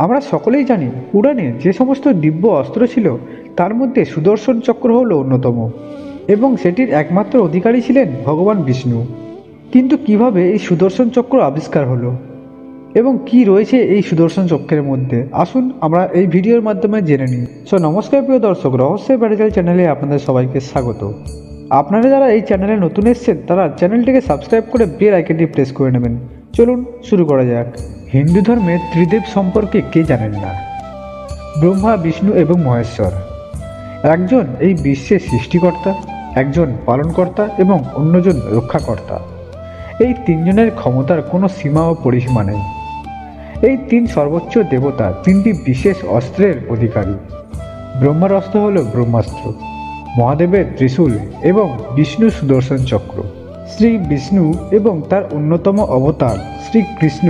আমরা সকলেই জানি পুরাণে যে সমস্ত দিব্য অস্ত্র ছিল তার মধ্যে সুদর্শন চক্র হলো অন্যতম এবং সেটির একমাত্র অধিকারী ছিলেন ভগবান বিষ্ণু। কিন্তু কিভাবে এই সুদর্শন চক্র আবিষ্কার হলো এবং কি রয়েছে এই সুদর্শন চক্রের মধ্যে, আসুন আমরা এই ভিডিওর মাধ্যমে জেনে নিই। নমস্কার প্রিয় দর্শক, রহস্যের ব্যারিজাল চ্যানেলে আপনাদের সবাইকে স্বাগত। আপনারা যারা এই চ্যানেলে নতুন এসেছেন তারা চ্যানেলটিকে সাবস্ক্রাইব করে বেল আইকনটি প্রেস করে নেবেন। চলুন শুরু করা যাক। হিন্দু ধর্মে ত্রিদেব সম্পর্কে কে জানেন না? ব্রহ্মা, বিষ্ণু এবং মহেশ্বর। একজন এই বিশ্বের সৃষ্টিকর্তা, একজন পালনকর্তা এবং অন্যজন রক্ষাকর্তা। এই তিনজনের ক্ষমতার কোনো সীমা ও পরিসীমা নেই। এই তিন সর্বোচ্চ দেবতা তিনটি বিশেষ অস্ত্রের অধিকারী। ব্রহ্মার অস্ত্র হল ব্রহ্মাস্ত্র, মহাদেবের ত্রিশূল এবং বিষ্ণুর সুদর্শন চক্র। শ্রী বিষ্ণু এবং তার অন্যতম অবতার শ্রীকৃষ্ণ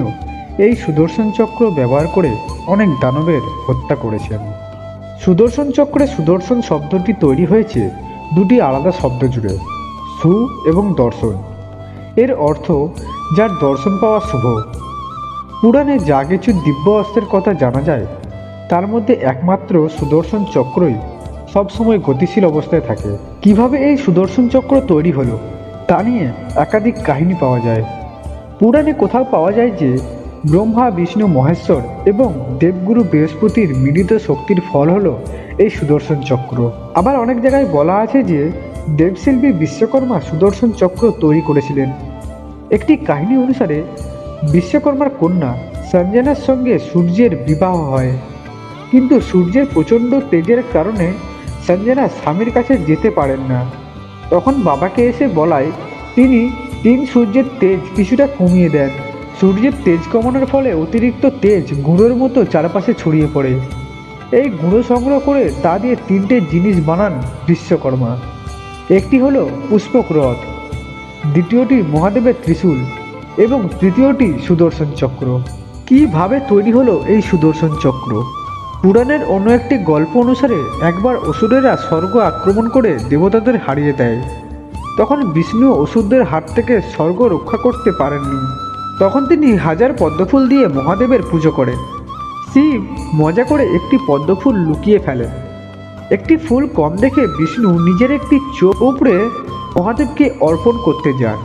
এই সুদর্শন চক্র ব্যবহার করে অনেক দানবের হত্যা করেছেন। সুদর্শন চক্রে সুদর্শন শব্দটি তৈরি হয়েছে দুটি আলাদা শব্দ জুড়ে, সু এবং দর্শন। এর অর্থ যার দর্শন পাওয়া শুভ। পুরাণে যা কিছু দিব্য অস্ত্রের কথা জানা যায় তার মধ্যে একমাত্র সুদর্শন চক্রই সবসময় গতিশীল অবস্থায় থাকে। কিভাবে এই সুদর্শন চক্র তৈরি হলো তা নিয়ে একাধিক কাহিনী পাওয়া যায়। পুরাণে কোথাও পাওয়া যায় যে ব্রহ্মা, বিষ্ণু, মহেশ্বর এবং দেবগুরু বৃহস্পতির মিলিত শক্তির ফল হলো এই সুদর্শন চক্র। আবার অনেক জায়গায় বলা আছে যে দেবশিল্পী বিশ্বকর্মা সুদর্শন চক্র তৈরি করেছিলেন। একটি কাহিনী অনুসারে বিশ্বকর্মার কন্যা সঞ্জনার সঙ্গে সূর্যের বিবাহ হয়, কিন্তু সূর্যের প্রচণ্ড তেজের কারণে সঞ্জনা স্বামীর কাছে যেতে পারেন না। তখন বাবাকে এসে বলায় তিনি সূর্যের তেজ কিছুটা কমিয়ে দেন। সূর্যের তেজ কমানোর ফলে অতিরিক্ত তেজ গুঁড়োর মতো চারপাশে ছড়িয়ে পড়ে। এই গুঁড়ো সংগ্রহ করে তা দিয়ে তিনটে জিনিস বানান বিশ্বকর্মা। একটি হলো পুষ্পক রথ, দ্বিতীয়টি মহাদেবের ত্রিশূল এবং তৃতীয়টি সুদর্শন চক্র। কিভাবে তৈরি হলো এই সুদর্শন চক্র? পুরাণের অন্য একটি গল্প অনুসারে একবার অসুরেরা স্বর্গ আক্রমণ করে দেবতাদের হারিয়ে দেয়। তখন বিষ্ণু অসুরদের হাত থেকে স্বর্গ রক্ষা করতে পারেননি। তখন তিনি হাজার পদ্মফুল দিয়ে মহাদেবের পুজো করেন। শিব মজা করে একটি পদ্মফুল লুকিয়ে ফেলেন। একটি ফুল কম দেখে বিষ্ণু নিজের একটি চোখ উপড়ে মহাদেবকে অর্পণ করতে যান।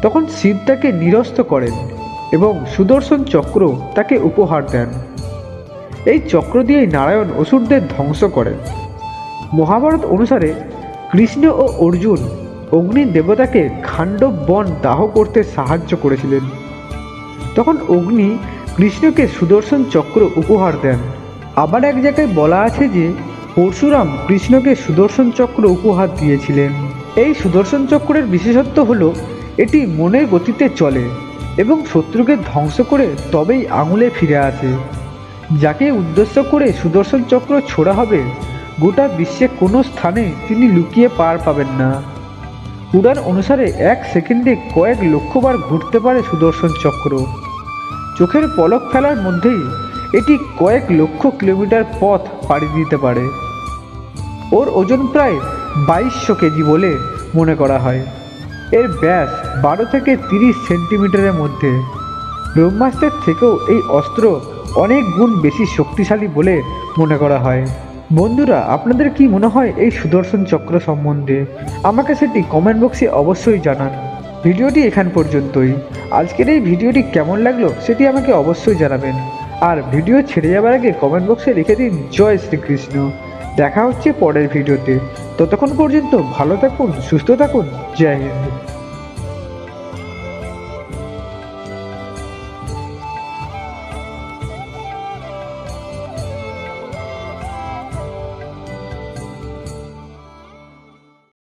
তখন শিব তাকে নিরস্ত করেন এবং সুদর্শন চক্র তাকে উপহার দেন। এই চক্র দিয়েই নারায়ণ অসুরদের ধ্বংস করেন। মহাভারত অনুসারে কৃষ্ণ ও অর্জুন অগ্নি দেবতাকে খাণ্ডব বন দাহ করতে সাহায্য করেছিলেন। তখন অগ্নি কৃষ্ণকে সুদর্শন চক্র উপহার দেন। আবার এক জায়গায় বলা আছে যে পরশুরাম কৃষ্ণকে সুদর্শন চক্র উপহার দিয়েছিলেন। এই সুদর্শন চক্রের বিশেষত্ব হলো এটি মনের গতিতে চলে এবং শত্রুকে ধ্বংস করে তবেই আঙুলে ফিরে আসে। যাকে উদ্দেশ্য করে সুদর্শন চক্র ছোড়া হবে গোটা বিশ্বে কোনো স্থানে তিনি লুকিয়ে পার পাবেন না। পুরাণ অনুসারে 1 সেকেন্ডে কয়েক লক্ষবার ঘুরতে পারে সুদর্শন চক্র। চোখের পলক ফেলার মধ্যেই এটি কয়েক লক্ষ কিলোমিটার পথ পাড়ি দিতে পারে। ওর ওজন প্রায় 2200 কেজি বলে মনে করা হয়। এর ব্যাস 12 থেকে 30 সেন্টিমিটারের মধ্যে। ব্রহ্মাস্ত্রের থেকেও এই অস্ত্র অনেক গুণ বেশি শক্তিশালী বলে মনে করা হয়। বন্ধুরা, আপনাদের কি মনে হয় এই সুদর্শন চক্র সম্বন্ধে? আমাকে সেটি কমেন্ট বক্সে অবশ্যই জানান। ভিডিওটি এখান পর্যন্তই। আজকের এই ভিডিওটি কেমন লাগলো সেটি আমাকে অবশ্যই জানাবেন। আর ভিডিও ছেড়ে যাবার আগে কমেন্ট বক্সে লিখে দিন জয় শ্রীকৃষ্ণ। দেখা হচ্ছে পরের ভিডিওতে। ততক্ষণ পর্যন্ত ভালো থাকুন, সুস্থ থাকুন। জয় হিন্দ।